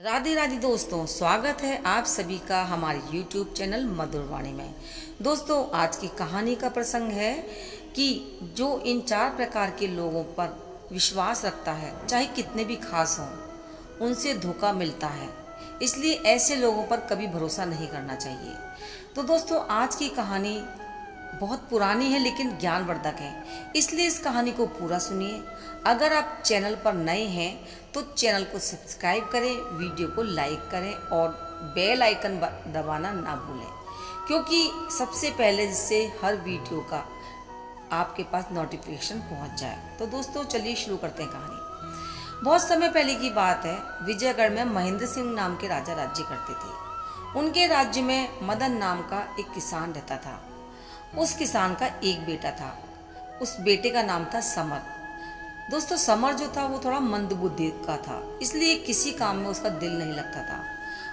राधे राधे दोस्तों, स्वागत है आप सभी का हमारे YouTube चैनल मधुरवाणी में। दोस्तों, आज की कहानी का प्रसंग है कि जो इन 4 प्रकार के लोगों पर विश्वास रखता है, चाहे कितने भी खास हों, उनसे धोखा मिलता है। इसलिए ऐसे लोगों पर कभी भरोसा नहीं करना चाहिए। तो दोस्तों, आज की कहानी बहुत पुरानी है लेकिन ज्ञानवर्धक है, इसलिए इस कहानी को पूरा सुनिए। अगर आप चैनल पर नए हैं तो चैनल को सब्सक्राइब करें, वीडियो को लाइक करें और बेल आइकन दबाना ना भूलें, क्योंकि सबसे पहले जिससे हर वीडियो का आपके पास नोटिफिकेशन पहुंच जाए। तो दोस्तों, चलिए शुरू करते हैं कहानी। बहुत समय पहले की बात है। विजयगढ़ में महेंद्र सिंह नाम के राजा राज्य करते थे। उनके राज्य में मदन नाम का एक किसान रहता था। उस किसान का एक बेटा था। उस बेटे का नाम था समर। दोस्तों, समर जो था वो थोड़ा मंदबुद्धि का था, इसलिए किसी काम में उसका दिल नहीं लगता था।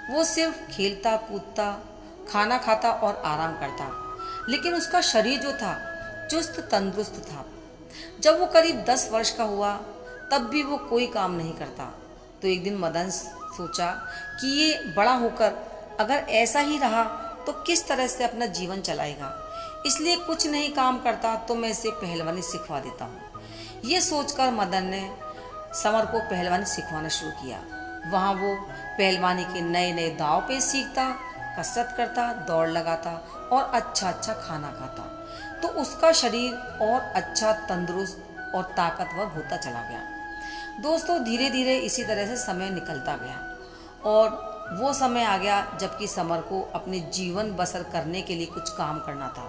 वो सिर्फ खेलता कूदता, खाना खाता और आराम करता। लेकिन उसका शरीर जो था चुस्त तंदुरुस्त था। जब वो करीब 10 वर्ष का हुआ तब भी वो कोई काम नहीं करता। तो एक दिन मदन सोचा कि ये बड़ा होकर अगर ऐसा ही रहा तो किस तरह से अपना जीवन चलाएगा। इसलिए कुछ नहीं काम करता तो मैं इसे पहलवानी सिखवा देता हूँ। ये सोचकर मदन ने समर को पहलवानी सिखवाना शुरू किया। वहाँ वो पहलवानी के नए नए दांव पे सीखता, कसरत करता, दौड़ लगाता और अच्छा अच्छा खाना खाता। तो उसका शरीर और अच्छा तंदुरुस्त और ताकतवर होता चला गया। दोस्तों, धीरे धीरे इसी तरह से समय निकलता गया और वो समय आ गया जबकि समर को अपने जीवन बसर करने के लिए कुछ काम करना था।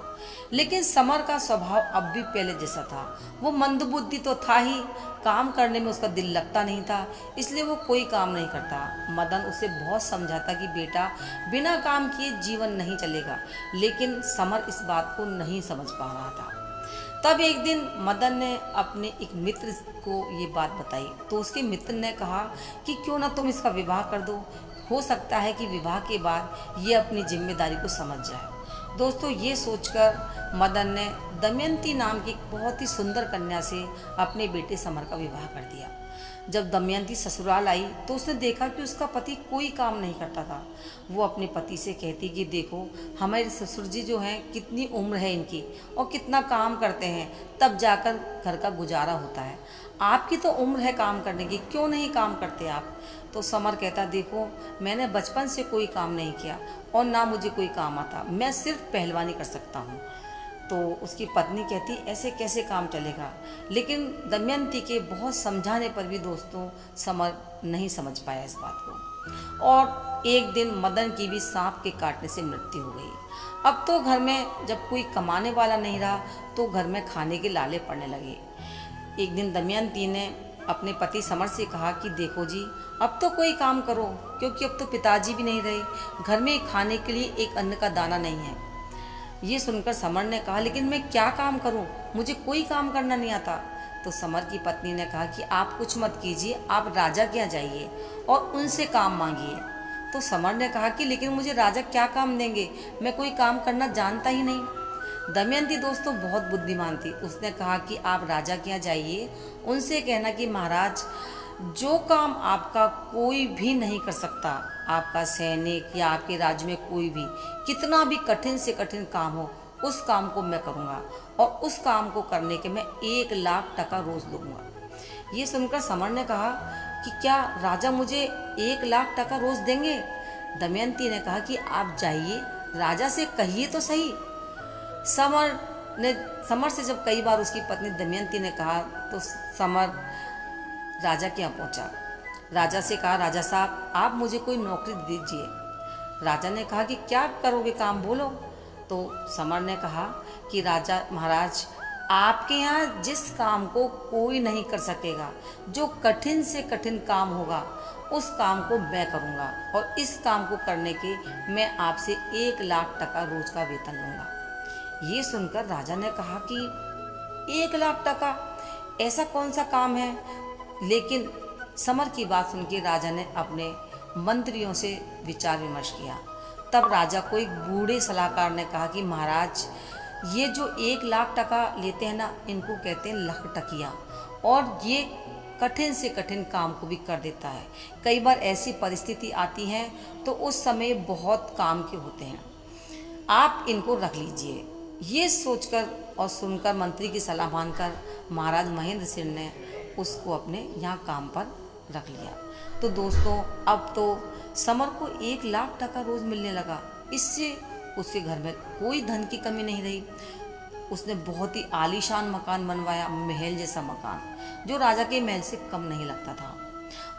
लेकिन समर का स्वभाव अब भी पहले जैसा था। वो मंदबुद्धि तो था ही, काम करने में उसका दिल लगता नहीं था, इसलिए वो कोई काम नहीं करता। मदन उसे बहुत समझाता कि बेटा, बिना काम किए जीवन नहीं चलेगा, लेकिन समर इस बात को नहीं समझ पा रहा था। तब एक दिन मदन ने अपने एक मित्र को ये बात बताई। तो उसके मित्र ने कहा कि क्यों ना तुम इसका विवाह कर दो, हो सकता है कि विवाह के बाद ये अपनी जिम्मेदारी को समझ जाए। दोस्तों, ये सोचकर मदन ने दमयंती नाम की एक बहुत ही सुंदर कन्या से अपने बेटे समर का विवाह कर दिया। जब दमयंती ससुराल आई तो उसने देखा कि उसका पति कोई काम नहीं करता था। वो अपने पति से कहती कि देखो, हमारे ससुर जी जो हैं, कितनी उम्र है इनकी और कितना काम करते हैं, तब जाकर घर का गुजारा होता है। आपकी तो उम्र है काम करने की, क्यों नहीं काम करते आप। तो समर कहता, देखो, मैंने बचपन से कोई काम नहीं किया और ना मुझे कोई काम आता, मैं सिर्फ पहलवानी कर सकता हूँ। तो उसकी पत्नी कहती, ऐसे कैसे काम चलेगा। लेकिन दमयंती के बहुत समझाने पर भी दोस्तों समर नहीं समझ पाया इस बात को। और एक दिन मदन की भी सांप के काटने से मृत्यु हो गई। अब तो घर में जब कोई कमाने वाला नहीं रहा तो घर में खाने के लाले पड़ने लगे। एक दिन दमयंती ने अपने पति समर से कहा कि देखो जी, अब तो कोई काम करो, क्योंकि अब तो पिताजी भी नहीं रहे, घर में खाने के लिए एक अन्न का दाना नहीं है। ये सुनकर समर ने कहा, लेकिन मैं क्या काम करूं, मुझे कोई काम करना नहीं आता। तो समर की पत्नी ने कहा कि आप कुछ मत कीजिए, आप राजा के यहाँ जाइए और उनसे काम मांगिए। तो समर ने कहा कि लेकिन मुझे राजा क्या काम देंगे, मैं कोई काम करना जानता ही नहीं। दमयंती दोस्तों बहुत बुद्धिमान थी। उसने कहा कि आप राजा के यहाँ जाइए, उनसे कहना कि महाराज, जो काम आपका कोई भी नहीं कर सकता, आपका सैनिक या आपके राज्य में कोई भी कितना भी कठिन से कठिन काम हो, उस काम को मैं करूँगा और उस काम को करने के मैं 1 लाख टका रोज दूंगा। ये सुनकर समर ने कहा कि क्या राजा मुझे 1 लाख टका रोज देंगे। दमयंती ने कहा कि आप जाइए, राजा से कहिए तो सही। समर से जब कई बार उसकी पत्नी दमयंती ने कहा तो समर राजा के यहाँ पहुंचा। राजा से कहा, राजा साहब, आप मुझे कोई नौकरी दीजिए। राजा ने कहा कि क्या करोगे, काम बोलो। तो समर ने कहा कि राजा महाराज, आपके यहाँ जिस काम को कोई नहीं कर सकेगा, जो कठिन से कठिन काम होगा, उस काम को मैं करूँगा और इस काम को करने के मैं आपसे 1 लाख टका रोज का वेतन लूँगा। ये सुनकर राजा ने कहा कि 1 लाख टका, ऐसा कौन सा काम है। लेकिन समर की बात सुन के राजा ने अपने मंत्रियों से विचार विमर्श किया। तब राजा को एक बूढ़े सलाहकार ने कहा कि महाराज, ये जो 1 लाख टका लेते हैं ना, इनको कहते हैं लखटकिया, और ये कठिन से कठिन काम को भी कर देता है। कई बार ऐसी परिस्थिति आती है तो उस समय बहुत काम के होते हैं, आप इनको रख लीजिए। ये सोचकर और सुनकर मंत्री की सलाह मानकर महाराज महेंद्र सिंह ने उसको अपने यहाँ काम पर रख लिया। तो दोस्तों, अब तो समर को 1 लाख टका रोज मिलने लगा। इससे उसके घर में कोई धन की कमी नहीं रही। उसने बहुत ही आलीशान मकान बनवाया, महल जैसा मकान, जो राजा के महल से कम नहीं लगता था।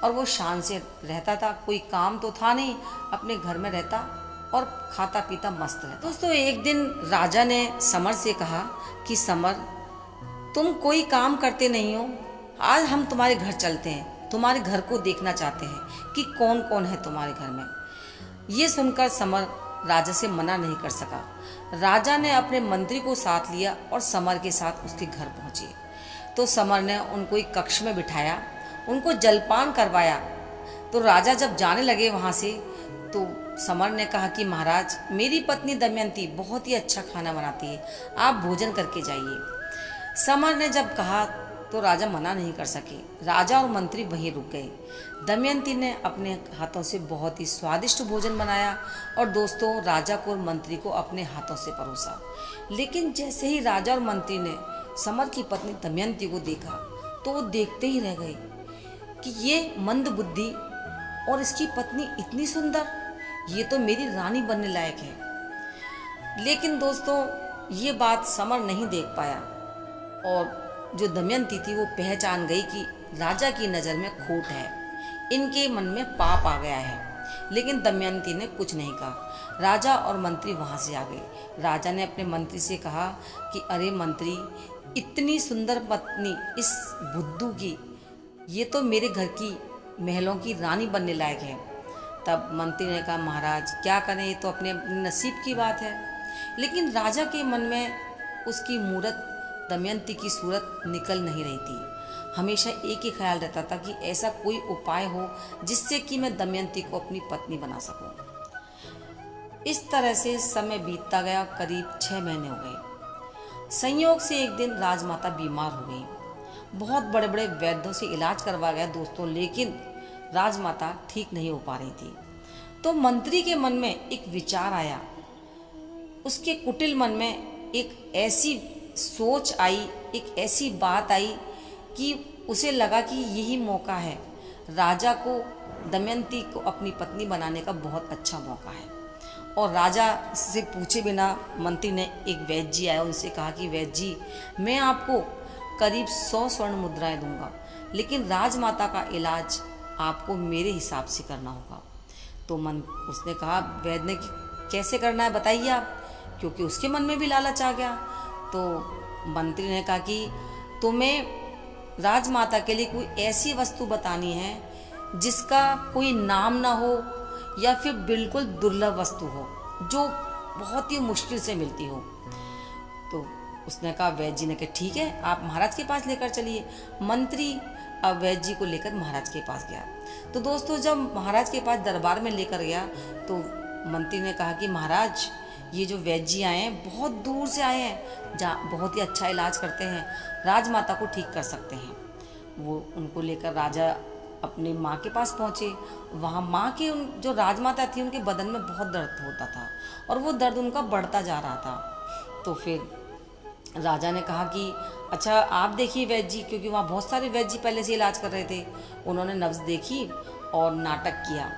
और वो शान से रहता था, कोई काम तो था नहीं, अपने घर में रहता और खाता पीता मस्त रहता। दोस्तों, एक दिन राजा ने समर से कहा कि समर, तुम कोई काम करते नहीं हो, आज हम तुम्हारे घर चलते हैं, तुम्हारे घर को देखना चाहते हैं कि कौन कौन है तुम्हारे घर में। ये सुनकर समर राजा से मना नहीं कर सका। राजा ने अपने मंत्री को साथ लिया और समर के साथ उसके घर पहुंचे। तो समर ने उनको एक कक्ष में बिठाया, उनको जलपान करवाया। तो राजा जब जाने लगे वहां से, तो समर ने कहा कि महाराज, मेरी पत्नी दमयंती बहुत ही अच्छा खाना बनाती है, आप भोजन करके जाइए। समर ने जब कहा तो राजा मना नहीं कर सके। राजा और मंत्री वहीं रुक गए। दमयंती ने अपने हाथों से बहुत ही स्वादिष्ट भोजन बनाया और दोस्तों, राजा को और मंत्री को अपने हाथों से परोसा। लेकिन जैसे ही राजा और मंत्री ने समर की पत्नी दमयंती को देखा तो वो देखते ही रह गए कि ये मंद बुद्धि और इसकी पत्नी इतनी सुंदर, ये तो मेरी रानी बनने लायक है। लेकिन दोस्तों, ये बात समर नहीं देख पाया और जो दमयंती थी वो पहचान गई कि राजा की नज़र में खोट है, इनके मन में पाप आ गया है। लेकिन दमयंती ने कुछ नहीं कहा। राजा और मंत्री वहाँ से आ गए। राजा ने अपने मंत्री से कहा कि अरे मंत्री, इतनी सुंदर पत्नी इस बुद्धू की, ये तो मेरे घर की महलों की रानी बनने लायक है। तब मंत्री ने कहा, महाराज क्या करें, ये तो अपने नसीब की बात है। लेकिन राजा के मन में उसकी मूरत, दमयंती की सूरत निकल नहीं रही थी। हमेशा एक ही ख्याल रहता था कि ऐसा कोई उपाय हो जिससे कि मैं दमयंती को अपनी पत्नी बना सकूं। इस तरह से समय बीतता गया। करीब 6 महीने हो गए। संयोग से एक दिन राजमाता बीमार हो गई। बहुत बड़े बड़े वैद्यों से इलाज करवा गया दोस्तों, लेकिन राजमाता ठीक नहीं हो पा रही थी। तो मंत्री के मन में एक विचार आया। उसके कुटिल मन में एक ऐसी सोच आई, एक ऐसी बात आई कि उसे लगा कि यही मौका है, राजा को दमयंती को अपनी पत्नी बनाने का बहुत अच्छा मौका है। और राजा से पूछे बिना मंत्री ने, एक वैद्य जी आया, उनसे कहा कि वैद्य जी, मैं आपको करीब 100 स्वर्ण मुद्राएं दूंगा, लेकिन राजमाता का इलाज आपको मेरे हिसाब से करना होगा। तो उसने कहा, वैद्य ने, कैसे करना है बताइए आप, क्योंकि उसके मन में भी लालच आ गया। तो मंत्री ने कहा कि तुम्हें राजमाता के लिए कोई ऐसी वस्तु बतानी है जिसका कोई नाम ना हो या फिर बिल्कुल दुर्लभ वस्तु हो, जो बहुत ही मुश्किल से मिलती हो। तो उसने कहा, वैद्य जी ने कहा ठीक है, आप महाराज के पास लेकर चलिए। मंत्री अब वैद्य जी को लेकर महाराज के पास गया। तो दोस्तों, जब महाराज के पास दरबार में लेकर गया तो मंत्री ने कहा कि महाराज, ये जो वैद्य जी आए हैं बहुत दूर से आए हैं, जहाँ बहुत ही अच्छा इलाज करते हैं, राजमाता को ठीक कर सकते हैं। वो उनको लेकर राजा अपनी माँ के पास पहुँचे। वहाँ माँ के जो राजमाता थी, उनके बदन में बहुत दर्द होता था और वो दर्द उनका बढ़ता जा रहा था। तो फिर राजा ने कहा कि अच्छा आप देखिए वैद्य जी, क्योंकि वहाँ बहुत सारे वैद्य जी पहले से इलाज कर रहे थे। उन्होंने नब्ज देखी और नाटक किया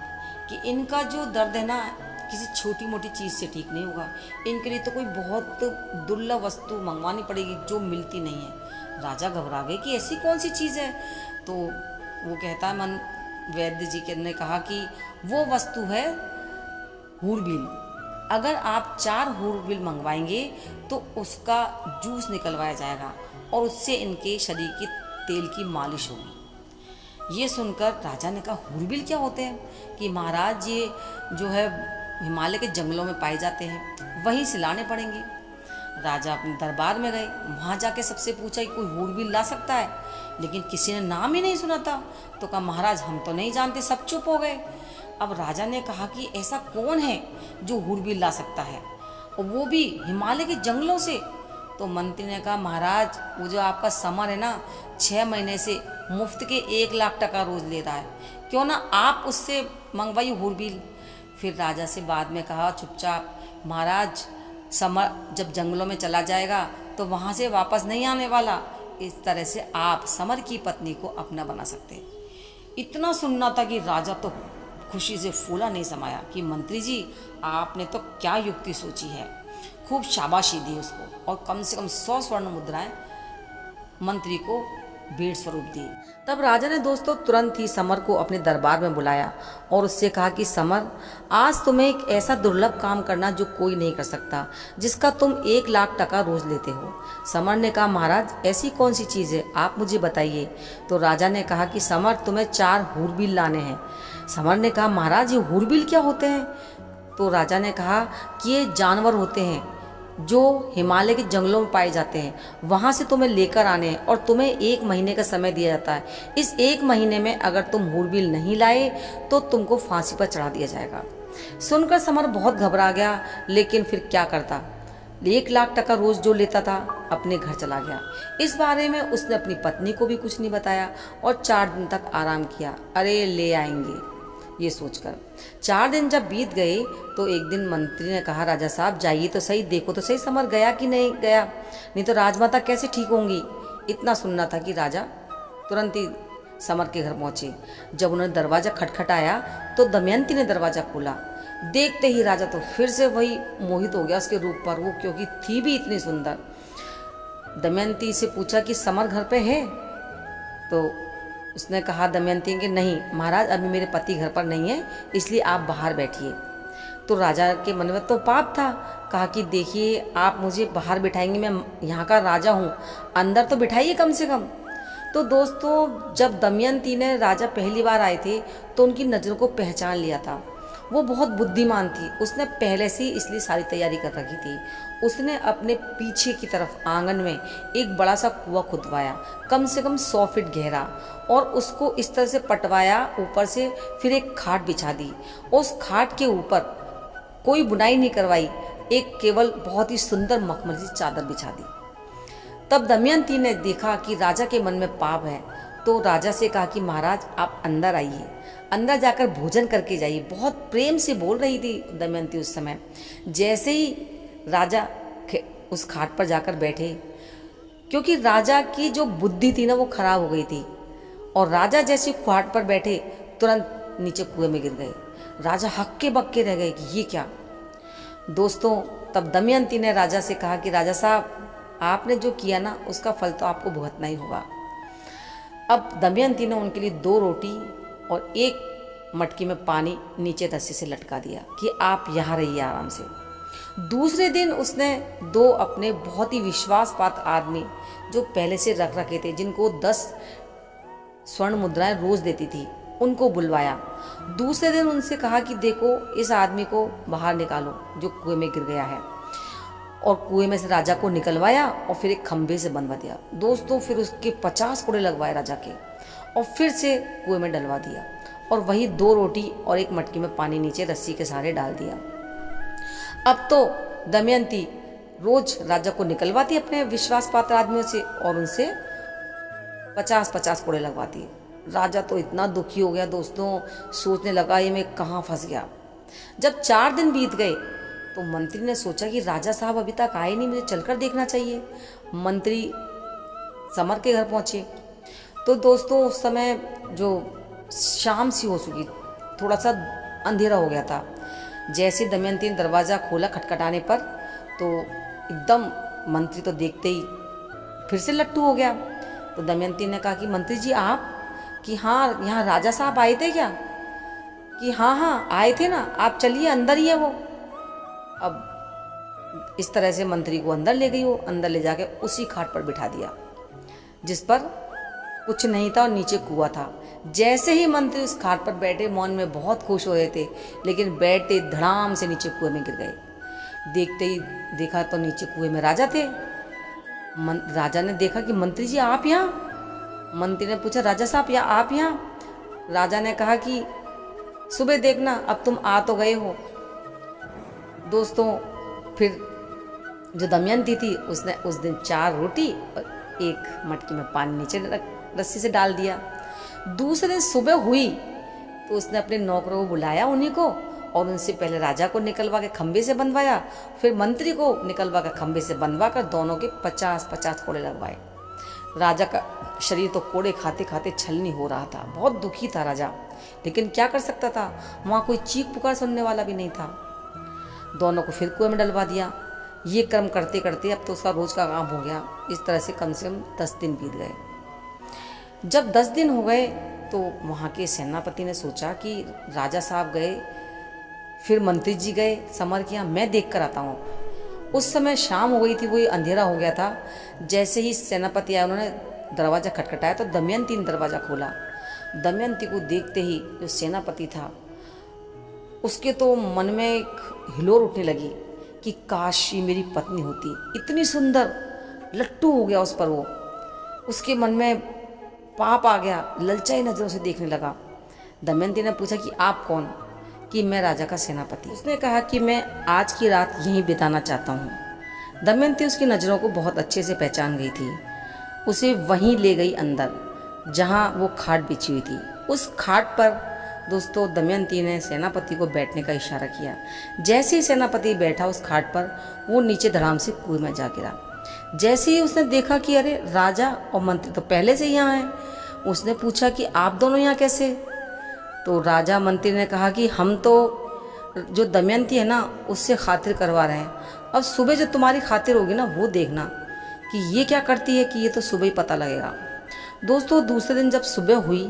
कि इनका जो दर्द है ना, किसी छोटी मोटी चीज़ से ठीक नहीं होगा, इनके लिए तो कोई बहुत दुर्लभ वस्तु मंगवानी पड़ेगी जो मिलती नहीं है। राजा घबरा गए कि ऐसी कौन सी चीज़ है। तो वो कहता है, वैद्य जी ने कहा कि वो वस्तु है हूरबिल। अगर आप 4 हूरबिल मंगवाएंगे तो उसका जूस निकलवाया जाएगा और उससे इनके शरीर की तेल की मालिश होगी। ये सुनकर राजा ने कहा, हूरबिल क्या होते हैं? कि महाराज, ये जो है हिमालय के जंगलों में पाए जाते हैं, वहीं से लाने पड़ेंगे। राजा अपने दरबार में गए, वहाँ जाके सबसे पूछा कि कोई हूरबिल ला सकता है, लेकिन किसी ने नाम ही नहीं सुना था। तो कहा, महाराज हम तो नहीं जानते, सब चुप हो गए। अब राजा ने कहा कि ऐसा कौन है जो हूरबिल ला सकता है, और वो भी हिमालय के जंगलों से? तो मंत्री ने कहा महाराज वो जो आपका समर है ना 6 महीने से मुफ्त के 1 लाख टका रोज ले रहा है, क्यों ना आप उससे मंगवाइए हुरबिल। फिर राजा से बाद में कहा चुपचाप, महाराज समर जब जंगलों में चला जाएगा तो वहाँ से वापस नहीं आने वाला, इस तरह से आप समर की पत्नी को अपना बना सकते। इतना सुनना था कि राजा तो खुशी से फूला नहीं समाया कि मंत्री जी आपने तो क्या युक्ति सोची है। खूब शाबाशी दी उसको और कम से कम 100 स्वर्ण मुद्राएं मंत्री को भेंट स्वरूप दी। तब राजा ने दोस्तों तुरंत ही समर को अपने दरबार में बुलाया और उससे कहा कि समर, आज तुम्हें एक ऐसा दुर्लभ काम करना जो कोई नहीं कर सकता, जिसका तुम 1 लाख टका रोज लेते हो। समर ने कहा महाराज ऐसी कौन सी चीज़ है, आप मुझे बताइए। तो राजा ने कहा कि समर तुम्हें 4 हुरबिल लाने हैं। समर ने कहा महाराज ये हुरबिल क्या होते हैं? तो राजा ने कहा कि ये जानवर होते हैं जो हिमालय के जंगलों में पाए जाते हैं, वहाँ से तुम्हें लेकर आने हैं और तुम्हें 1 महीने का समय दिया जाता है। इस 1 महीने में अगर तुम हुरबिल नहीं लाए तो तुमको फांसी पर चढ़ा दिया जाएगा। सुनकर समर बहुत घबरा गया, लेकिन फिर क्या करता, 1 लाख टका रोज जो लेता था अपने घर चला गया। इस बारे में उसने अपनी पत्नी को भी कुछ नहीं बताया और 4 दिन तक आराम किया। अरे ले आएंगे ये सोचकर। 4 दिन जब बीत गए तो एक दिन मंत्री ने कहा राजा साहब जाइए तो सही, देखो तो सही समर गया कि नहीं गया, नहीं तो राजमाता कैसे ठीक होंगी। इतना सुनना था कि राजा तुरंत ही समर के घर पहुंचे। जब उन्होंने दरवाजा खटखटाया तो दमयंती ने दरवाजा खोला। देखते ही राजा तो फिर से वही मोहित हो गया उसके रूप पर, वो क्योंकि थी भी इतनी सुंदर। दमयंती से पूछा कि समर घर पे है? तो उसने कहा दमयंती कि नहीं महाराज अभी मेरे पति घर पर नहीं है, इसलिए आप बाहर बैठिए। तो राजा के मन में तो पाप था, कहा कि देखिए आप मुझे बाहर बिठाएंगे, मैं यहाँ का राजा हूँ, अंदर तो बिठाइए कम से कम। तो दोस्तों जब दमयंती ने राजा पहली बार आए थे तो उनकी नज़रों को पहचान लिया था। वो बहुत बुद्धिमान थी, उसने पहले से ही इसलिए सारी तैयारी कर रखी थी। उसने अपने पीछे की तरफ आंगन में एक बड़ा सा कुआं खुदवाया, कम से कम 100 फीट गहरा, और उसको इस तरह से पटवाया ऊपर से, फिर एक खाट बिछा दी। उस खाट के ऊपर कोई बुनाई नहीं करवाई, एक केवल बहुत ही सुंदर मखमल की चादर बिछा दी। तब दमयंती ने देखा कि राजा के मन में पाप है, तो राजा से कहा कि महाराज आप अंदर आइए, अंदर जाकर भोजन करके जाइए। बहुत प्रेम से बोल रही थी दमयंती उस समय। जैसे ही राजा उस खाट पर जाकर बैठे, क्योंकि राजा की जो बुद्धि थी ना वो खराब हो गई थी, और राजा जैसे खाट पर बैठे तुरंत नीचे कुएं में गिर गए। राजा हक्के बक्के रह गए कि ये क्या। दोस्तों तब दमयंती ने राजा से कहा कि राजा साहब आपने जो किया ना उसका फल तो आपको भुगतना ही होगा। अब दमयंती ने उनके लिए 2 रोटी और 1 मटकी में पानी नीचे रस्सी से लटका दिया कि आप यहाँ रहिए आराम से। दूसरे दिन उसने 2 अपने बहुत ही विश्वासपात्र आदमी जो पहले से रख रखे थे, जिनको 10 स्वर्ण मुद्राएं रोज देती थी, उनको बुलवाया। दूसरे दिन उनसे कहा कि देखो इस आदमी को बाहर निकालो जो कुएं में गिर गया है, और कुएं में से राजा को निकलवाया और फिर एक खंभे से बनवा दिया। दोस्तों फिर उसके 50 कोड़े लगवाए राजा के, और फिर से कुएं में डलवा दिया, और वही 2 रोटी और 1 मटकी में पानी नीचे रस्सी के सहारे डाल दिया। अब तो दमयंती रोज राजा को निकलवाती अपने विश्वास पात्र आदमियों से, और उनसे 50-50 कोड़े लगवाती। राजा तो इतना दुखी हो गया दोस्तों, सोचने लगा ये मैं कहाँ फंस गया। जब 4 दिन बीत गए तो मंत्री ने सोचा कि राजा साहब अभी तक आए नहीं, मुझे चलकर देखना चाहिए। मंत्री समर के घर पहुंचे तो दोस्तों उस समय जो शाम सी हो चुकी, थोड़ा सा अंधेरा हो गया था। जैसे दमयंती ने दरवाज़ा खोला खटखटाने पर, तो एकदम मंत्री तो देखते ही फिर से लट्टू हो गया। तो दमयंती ने कहा कि मंत्री जी आप, कि हाँ यहाँ राजा साहब आए थे क्या? कि हाँ हाँ आए थे ना, आप चलिए अंदर ही है वो। अब इस तरह से मंत्री को अंदर ले गई, वो अंदर ले जाके उसी खाट पर बिठा दिया जिस पर कुछ नहीं था और नीचे कुआं था। जैसे ही मंत्री उस खाट पर बैठे, मौन में बहुत खुश हो रहे थे, लेकिन बैठते धड़ाम से नीचे कुएं में गिर गए। देखते ही देखा तो नीचे कुएं में राजा थे। राजा ने देखा कि मंत्री जी आप यहाँ? मंत्री ने पूछा राजा साहब या आप यहाँ? राजा ने कहा कि सुबह देखना अब तुम आ तो गए हो। दोस्तों फिर जो दमयंती थी उसने उस दिन 4 रोटी और एक मटकी में पानी नीचे रस्सी से डाल दिया। दूसरे दिन सुबह हुई तो उसने अपने नौकरों को बुलाया उन्हीं को, और उनसे पहले राजा को निकलवा के खंबे से बंधवाया, फिर मंत्री को निकलवा के खंबे से बंधवा कर दोनों के 50-50 कोड़े लगवाए। राजा का शरीर तो कोड़े खाते खाते छलनी हो रहा था, बहुत दुखी था राजा, लेकिन क्या कर सकता था, वहाँ कोई चीख पुकार सुनने वाला भी नहीं था। दोनों को फिर कुएं में डलवा दिया। ये क्रम करते करते अब तो उसका रोज का काम हो गया। इस तरह से कम 10 दिन बीत गए। जब 10 दिन हो गए तो वहाँ के सेनापति ने सोचा कि राजा साहब गए, फिर मंत्री जी गए समर के यहाँ, मैं देख कर आता हूँ। उस समय शाम हो गई थी, वही अंधेरा हो गया था। जैसे ही सेनापति आया उन्होंने दरवाज़ा खटखटाया तो दमयंती ने दरवाज़ा खोला। दमयंती को देखते ही जो सेनापति था उसके तो मन में एक हिलोर उठने लगी कि काश ये मेरी पत्नी होती, इतनी सुंदर। लट्टू हो गया उस पर वो, उसके मन में पाप आ गया, ललचाई नज़रों से देखने लगा। दमयंती ने पूछा कि आप कौन? कि मैं राजा का सेनापति। उसने कहा कि मैं आज की रात यहीं बिताना चाहता हूँ। दमयंती उसकी नज़रों को बहुत अच्छे से पहचान गई थी। उसे वहीं ले गई अंदर जहाँ वो खाट बिछी हुई थी। उस खाट पर दोस्तों दमयंती ने सेनापति को बैठने का इशारा किया। जैसे ही सेनापति बैठा उस खाट पर, वो नीचे धड़ाम से कुएं में जा गिरा। जैसे ही उसने देखा कि अरे राजा और मंत्री तो पहले से यहाँ हैं, उसने पूछा कि आप दोनों यहाँ कैसे? तो राजा मंत्री ने कहा कि हम तो जो दमयंती है ना उससे खातिर करवा रहे हैं। अब सुबह जो तुम्हारी खातिर होगी ना वो देखना कि ये क्या करती है, कि ये तो सुबह ही पता लगेगा। दोस्तों दूसरे दिन जब सुबह हुई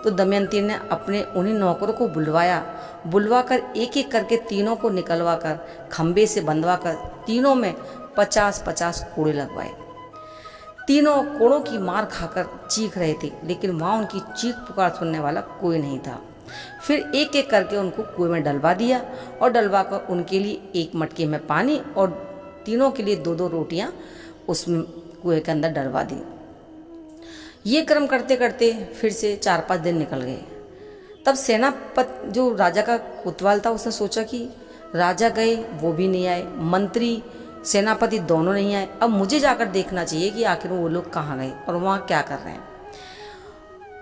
तो दमयंती ने अपने उन्हीं नौकरों को बुलवा कर एक एक करके तीनों को निकलवा कर खंबे से बंधवा कर तीनों में 50-50 कोड़े लगवाए। तीनों कोड़ों की मार खाकर चीख रहे थे, लेकिन वहाँ उनकी चीख पुकार सुनने वाला कोई नहीं था। फिर एक एक करके उनको कुएं में डलवा दिया और डलवा कर उनके लिए एक मटके में पानी और तीनों के लिए 2-2 रोटियां उसमें कुएं के अंदर डलवा दी। ये क्रम करते करते फिर से 4-5 दिन निकल गए। तब सेनापति जो राजा का कोतवाल था उसने सोचा कि राजा गए वो भी नहीं आए, मंत्री सेनापति दोनों नहीं आए, अब मुझे जाकर देखना चाहिए कि आखिर वो लोग कहाँ गए और वहाँ क्या कर रहे हैं।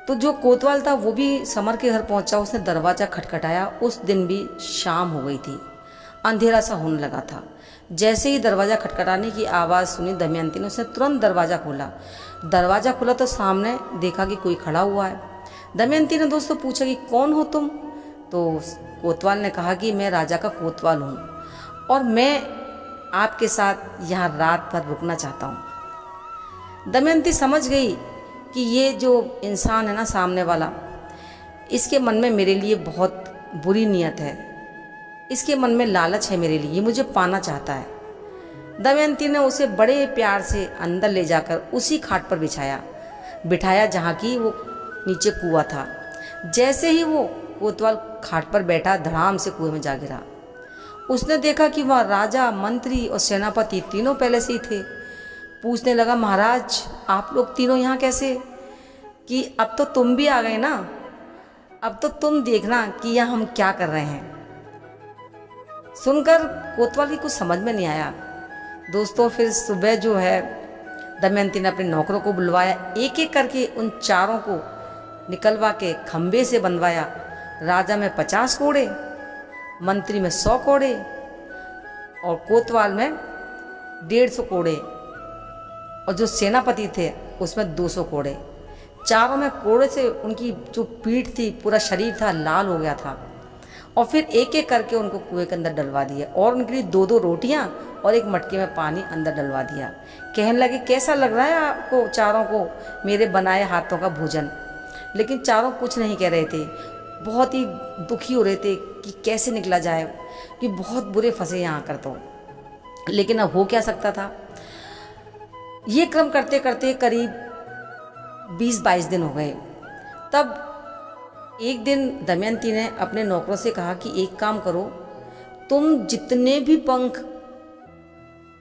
तो जो कोतवाल था वो भी समर के घर पहुंचा, उसने दरवाज़ा खटखटाया। उस दिन भी शाम हो गई थी, अंधेरा सा होने लगा था। जैसे ही दरवाज़ा खटखटाने की आवाज़ सुनी दमयंती ने, उसने तुरंत दरवाज़ा खोला। दरवाज़ा खुला तो सामने देखा कि कोई खड़ा हुआ है। दमयंती ने दोस्तों पूछा कि कौन हो तुम? तो कोतवाल ने कहा कि मैं राजा का कोतवाल हूँ और मैं आपके साथ यहाँ रात भर रुकना चाहता हूँ। दमयंती समझ गई कि ये जो इंसान है ना सामने वाला, इसके मन में मेरे लिए बहुत बुरी नीयत है, इसके मन में लालच है मेरे लिए, ये मुझे पाना चाहता है। दमयंती ने उसे बड़े प्यार से अंदर ले जाकर उसी खाट पर बिठाया जहाँ की वो नीचे कुआं था। जैसे ही वो कोतवाल खाट पर बैठा, धड़ाम से कुएं में जा गिरा। उसने देखा कि वहाँ राजा, मंत्री और सेनापति तीनों पहले से ही थे। पूछने लगा, महाराज आप लोग तीनों यहाँ कैसे? कि अब तो तुम भी आ गए ना, अब तो तुम देखना कि यहाँ हम क्या कर रहे हैं। सुनकर कोतवाल की कुछ समझ में नहीं आया। दोस्तों फिर सुबह जो है दमयंती ने अपने नौकरों को बुलवाया, एक एक करके उन चारों को निकलवा के खंबे से बंधवाया। राजा में 50 कोड़े, मंत्री में 100 कोड़े और कोतवाल में 150 कोड़े और जो सेनापति थे उसमें 200 कोड़े। चारों में कोड़े से उनकी जो पीठ थी, पूरा शरीर था लाल हो गया था। और फिर एक एक करके उनको कुएं के अंदर डलवा दिया और उनके लिए 2-2 रोटियां और एक मटके में पानी अंदर डलवा दिया। कहने लगे, कैसा लग रहा है आपको चारों को मेरे बनाए हाथों का भोजन? लेकिन चारों कुछ नहीं कह रहे थे, बहुत ही दुखी हो रहे थे कि कैसे निकला जाए, कि बहुत बुरे फंसे यहाँ कर तो। लेकिन अब हो क्या सकता था। ये क्रम करते करते करीब 20-22 दिन हो गए। तब एक दिन दमयंती ने अपने नौकरों से कहा कि एक काम करो, तुम जितने भी पंख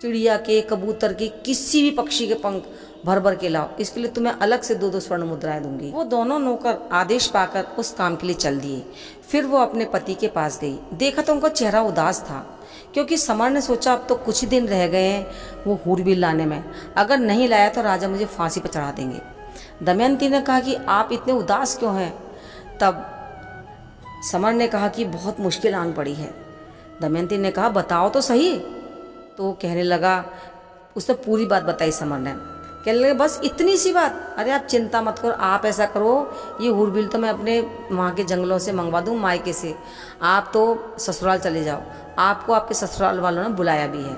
चिड़िया के, कबूतर के, किसी भी पक्षी के पंख भर भर के लाओ, इसके लिए तुम्हें अलग से 2-2 स्वर्ण मुद्राएं दूंगी। वो दोनों नौकर आदेश पाकर उस काम के लिए चल दिए। फिर वो अपने पति के पास गई। देखा तो उनका चेहरा उदास था, क्योंकि समर ने सोचा अब तो कुछ ही दिन रह गए हैं वो हूरबिल लाने में, अगर नहीं लाया तो राजा मुझे फांसी पर चढ़ा देंगे। दमयंती ने कहा कि आप इतने उदास क्यों हैं? तब समर ने कहा कि बहुत मुश्किल आन पड़ी है। दमयंती ने कहा बताओ तो सही। तो वो कहने लगा, उसने पूरी बात बताई समर ने। कहने लगे बस इतनी सी बात? अरे आप चिंता मत करो, आप ऐसा करो, ये हूरबिल तो मैं अपने वहाँ के जंगलों से मंगवा दूँ, मायके से। आप तो ससुराल चले जाओ, आपको आपके ससुराल वालों ने बुलाया भी है।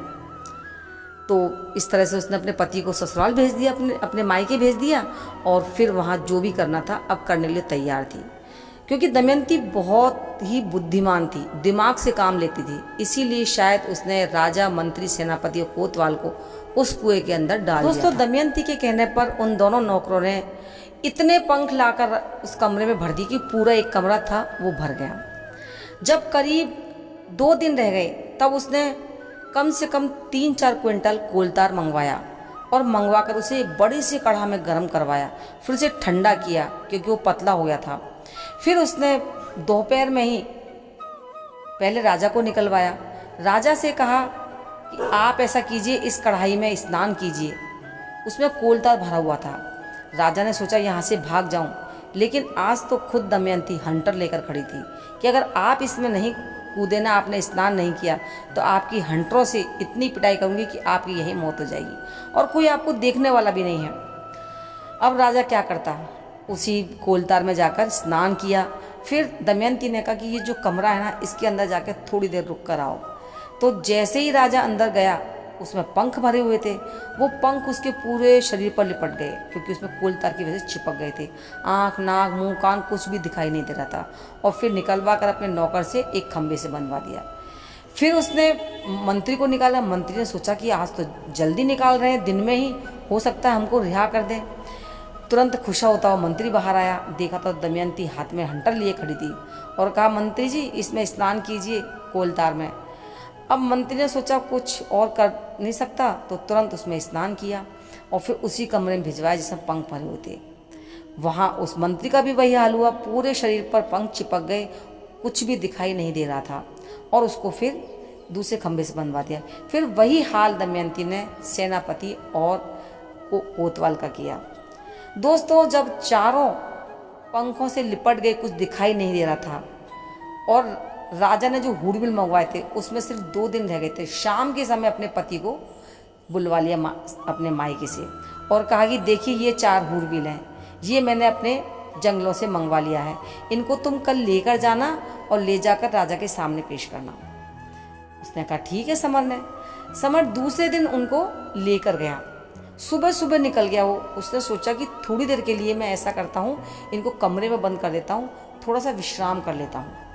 तो इस तरह से उसने अपने पति को ससुराल भेज दिया, अपने मायके भेज दिया, और फिर वहाँ जो भी करना था अब करने के लिए तैयार थी। क्योंकि दमयंती बहुत ही बुद्धिमान थी, दिमाग से काम लेती थी, इसीलिए शायद उसने राजा, मंत्री, सेनापति और कोतवाल को उस कुएं के अंदर डाल दिया। दोस्तों, दमयंती के कहने पर उन दोनों नौकरों ने इतने पंख लाकर उस कमरे में भर दी कि पूरा एक कमरा था वो भर गया। जब करीब 2 दिन रह गए तब उसने कम से कम 3-4 क्विंटल कोलतार मंगवाया और मंगवाकर उसे एक बड़ी सी कढ़ा में गर्म करवाया। फिर उसे ठंडा किया क्योंकि वो पतला हो गया था। फिर उसने दोपहर में ही पहले राजा को निकलवाया। राजा से कहा कि आप ऐसा कीजिए, इस कढ़ाई में स्नान कीजिए। उसमें कोलतार भरा हुआ था। राजा ने सोचा यहाँ से भाग जाऊं, लेकिन आज तो खुद दमयंती हंटर लेकर खड़ी थी कि अगर आप इसमें नहीं कूदे ना, आपने स्नान नहीं किया, तो आपकी हंटरों से इतनी पिटाई करूंगी कि आपकी यही मौत हो जाएगी और कोई आपको देखने वाला भी नहीं है। अब राजा क्या करता, उसी कोलतार में जाकर स्नान किया। फिर दमयंती ने कहा कि ये जो कमरा है ना, इसके अंदर जाकर थोड़ी देर रुक कर आओ। तो जैसे ही राजा अंदर गया, उसमें पंख भरे हुए थे। वो पंख उसके पूरे शरीर पर लिपट गए क्योंकि उसमें कोलतार की वजह से चिपक गए थे। आँख, नाक, मुंह, कान कुछ भी दिखाई नहीं दे रहा था। और फिर निकलवा कर अपने नौकर से एक खंबे से बंधवा दिया। फिर उसने मंत्री को निकाला। मंत्री ने सोचा कि आज तो जल्दी निकाल रहे हैं, दिन में ही, हो सकता है हमको रिहा कर दें। तुरंत खुशा होता हुआ मंत्री बाहर आया। देखा तो दमयंती हाथ में हंटर लिए खड़ी थी और कहा, मंत्री जी इसमें स्नान कीजिए कोलतार में। अब मंत्री ने सोचा कुछ और कर नहीं सकता, तो तुरंत उसमें स्नान किया और फिर उसी कमरे में भिजवाया जिसमें पंख भरे हुए थे। वहाँ उस मंत्री का भी वही हाल हुआ, पूरे शरीर पर पंख चिपक गए, कुछ भी दिखाई नहीं दे रहा था और उसको फिर दूसरे खंबे से बंधवा दिया। फिर वही हाल दमयंती ने सेनापति और कोतवाल का किया। दोस्तों, जब चारों पंखों से लिपट गए, कुछ दिखाई नहीं दे रहा था और राजा ने जो हूरबिल मंगवाए थे उसमें सिर्फ 2 दिन रह गए थे, शाम के समय अपने पति को बुलवा लिया अपने मायके से और कहा कि देखिए ये 4 हूरबिल हैं, ये मैंने अपने जंगलों से मंगवा लिया है, इनको तुम कल लेकर जाना और ले जाकर राजा के सामने पेश करना। उसने कहा ठीक है। समर दूसरे दिन उनको लेकर गया। सुबह सुबह निकल गया वो। उसने सोचा कि थोड़ी देर के लिए मैं ऐसा करता हूँ, इनको कमरे में बंद कर देता हूँ, थोड़ा सा विश्राम कर लेता हूँ।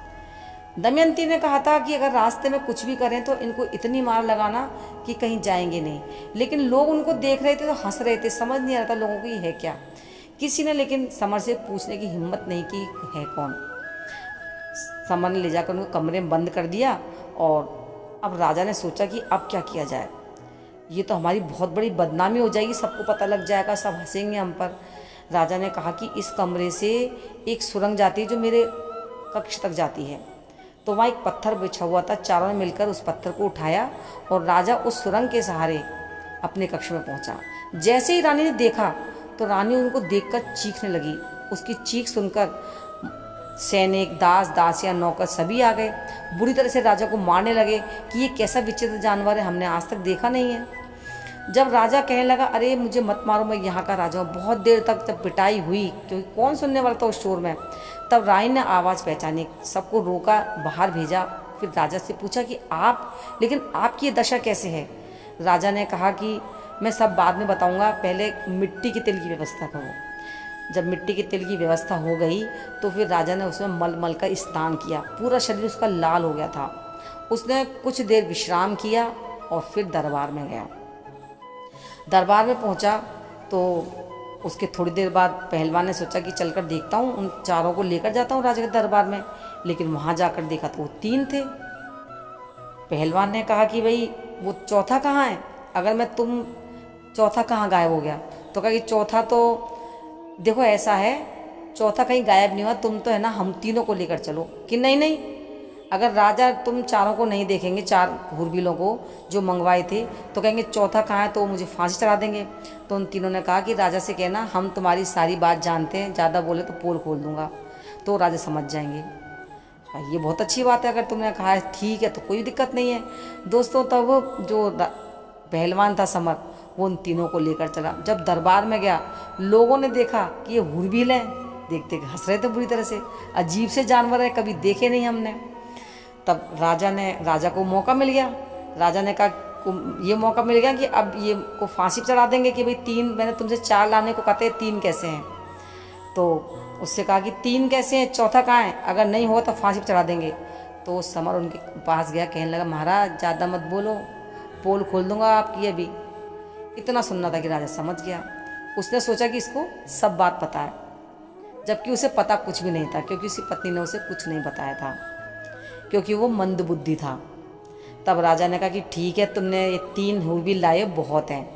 दमयंती ने कहा था कि अगर रास्ते में कुछ भी करें तो इनको इतनी मार लगाना कि कहीं जाएंगे नहीं। लेकिन लोग उनको देख रहे थे तो हंस रहे थे, समझ नहीं आ रहा था लोगों को ये है क्या। किसी ने लेकिन समर से पूछने की हिम्मत नहीं की है कौन। समर ने ले जाकर उनको कमरे में बंद कर दिया और अब राजा ने सोचा कि अब क्या किया जाए, ये तो हमारी बहुत बड़ी बदनामी हो जाएगी, सबको पता लग जाएगा, सब हंसेंगे हम पर। राजा ने कहा कि इस कमरे से एक सुरंग जाती है जो मेरे कक्ष तक जाती है। तो वहाँ एक पत्थर बिछा हुआ था, चारों ने मिलकर उस पत्थर को उठाया और राजा उस सुरंग के सहारे अपने कक्ष में पहुंचा। जैसे ही रानी ने देखा तो रानी उनको देखकर चीखने लगी। उसकी चीख सुनकर सैनिक, दास, दासियां, नौकर सभी आ गए। बुरी तरह से राजा को मारने लगे कि ये कैसा विचित्र जानवर है, हमने आज तक देखा नहीं है। जब राजा कहने लगा अरे मुझे मत मारो, मैं यहाँ का राजा हूँ, बहुत देर तक जब पिटाई हुई क्योंकि कौन सुनने वाला था उस शोर में, तब रानी ने आवाज़ पहचानी, सबको रोका, बाहर भेजा। फिर राजा से पूछा कि लेकिन आपकी ये दशा कैसे है। राजा ने कहा कि मैं सब बाद में बताऊँगा, पहले मिट्टी के तेल की व्यवस्था करो। जब मिट्टी के तेल की व्यवस्था हो गई तो फिर राजा ने उसमें मल का स्नान किया, पूरा शरीर उसका लाल हो गया था। उसने कुछ देर विश्राम किया और फिर दरबार में गया। दरबार में पहुंचा तो उसके थोड़ी देर बाद पहलवान ने सोचा कि चलकर देखता हूँ, उन चारों को लेकर जाता हूँ राजा के दरबार में। लेकिन वहाँ जाकर देखा तो वो 3 थे। पहलवान ने कहा कि भाई वो चौथा कहाँ है, अगर मैं चौथा कहाँ गायब हो गया। तो कहा कि चौथा तो देखो ऐसा है, चौथा कहीं गायब नहीं हुआ, तुम तो है ना हम तीनों को लेकर चलो। कि नहीं नहीं, अगर राजा तुम चारों को नहीं देखेंगे, 4 हुरबिलों को जो मंगवाए थे, तो कहेंगे चौथा कहाँ है, तो वो मुझे फांसी चढ़ा देंगे। तो उन तीनों ने कहा कि राजा से कहना हम तुम्हारी सारी बात जानते हैं, ज़्यादा बोले तो पोल खोल दूंगा, तो राजा समझ जाएंगे। ये बहुत अच्छी बात है, अगर तुमने कहा है ठीक है तो कोई दिक्कत नहीं है। दोस्तों तब जो पहलवान था समर, वो उन तीनों को लेकर चला। जब दरबार में गया, लोगों ने देखा कि ये हुरबिल हैं, देखते हंस रहे थे बुरी तरह से, अजीब से जानवर है, कभी देखे नहीं हमने। तब राजा को मौका मिल गया। राजा ने कहा ये मौका मिल गया कि अब ये को फांसी पर चढ़ा देंगे कि भाई 3, मैंने तुमसे 4 लाने को कहते 3 कैसे हैं। तो उससे कहा कि 3 कैसे हैं, चौथा कहाँ है, अगर नहीं हो तो फांसी पर चढ़ा देंगे। तो समर उनके पास गया, कहने लगा महाराज ज़्यादा मत बोलो, पोल खोल दूंगा आपकी अभी। इतना सुनना था कि राजा समझ गया। उसने सोचा कि इसको सब बात पता है, जबकि उसे पता कुछ भी नहीं था, क्योंकि उसकी पत्नी ने उसे कुछ नहीं बताया था, क्योंकि वो मंदबुद्धि था। तब राजा ने कहा कि ठीक है, तुमने ये 3 हुरबिल लाए बहुत हैं।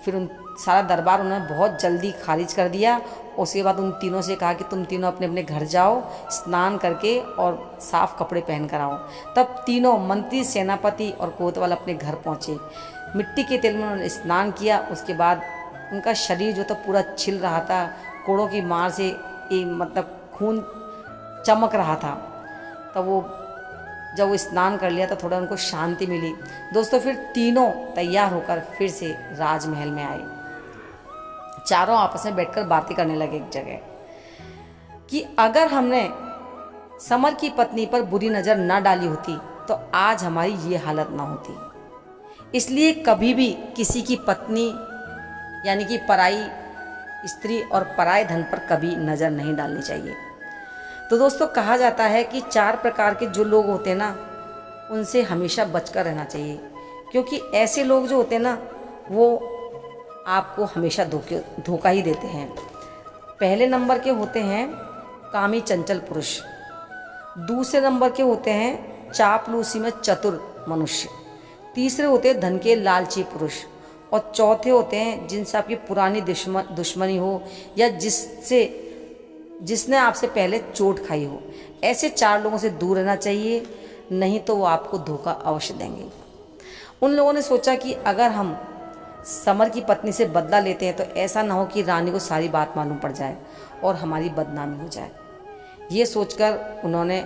फिर उन सारा दरबार उन्होंने बहुत जल्दी खारिज कर दिया। उसके बाद उन तीनों से कहा कि तुम तीनों अपने अपने घर जाओ, स्नान करके और साफ कपड़े पहन कर आओ। तब तीनों मंत्री, सेनापति और कोतवाल अपने घर पहुँचे। मिट्टी के तेल में उन्होंने स्नान किया। उसके बाद उनका शरीर जो था पूरा छिल रहा था, कोड़ों की मार से मतलब खून चमक रहा था। तब वो जब वो स्नान कर लिया तो थोड़ा उनको शांति मिली। दोस्तों फिर तीनों तैयार होकर फिर से राजमहल में आए। चारों आपस में बैठकर बातें करने लगे एक जगह कि अगर हमने समर की पत्नी पर बुरी नज़र ना डाली होती तो आज हमारी ये हालत ना होती। इसलिए कभी भी किसी की पत्नी यानी कि पराई स्त्री और पराये धन पर कभी नज़र नहीं डालनी चाहिए। तो दोस्तों कहा जाता है कि 4 प्रकार के जो लोग होते हैं ना, उनसे हमेशा बचकर रहना चाहिए, क्योंकि ऐसे लोग जो होते हैं ना, वो आपको हमेशा धोखा ही देते हैं। पहले नंबर के होते हैं कामी चंचल पुरुष, दूसरे नंबर के होते हैं चापलूसी में चतुर मनुष्य, तीसरे होते हैं धन के लालची पुरुष, और चौथे होते हैं जिनसे आपकी पुरानी दुश्मनी हो या जिसने आपसे पहले चोट खाई हो। ऐसे 4 लोगों से दूर रहना चाहिए, नहीं तो वो आपको धोखा अवश्य देंगे। उन लोगों ने सोचा कि अगर हम समर की पत्नी से बदला लेते हैं तो ऐसा ना हो कि रानी को सारी बात मालूम पड़ जाए और हमारी बदनामी हो जाए। ये सोचकर उन्होंने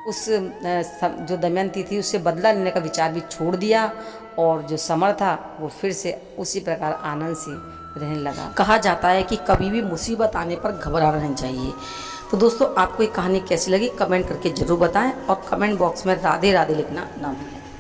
उस जो दमयंती थी उससे बदला लेने का विचार भी छोड़ दिया, और जो समर था वो फिर से उसी प्रकार आनंद से रहने लगा। कहा जाता है कि कभी भी मुसीबत आने पर घबराना नहीं चाहिए। तो दोस्तों आपको ये कहानी कैसी लगी कमेंट करके ज़रूर बताएं, और कमेंट बॉक्स में राधे राधे लिखना ना भूलें।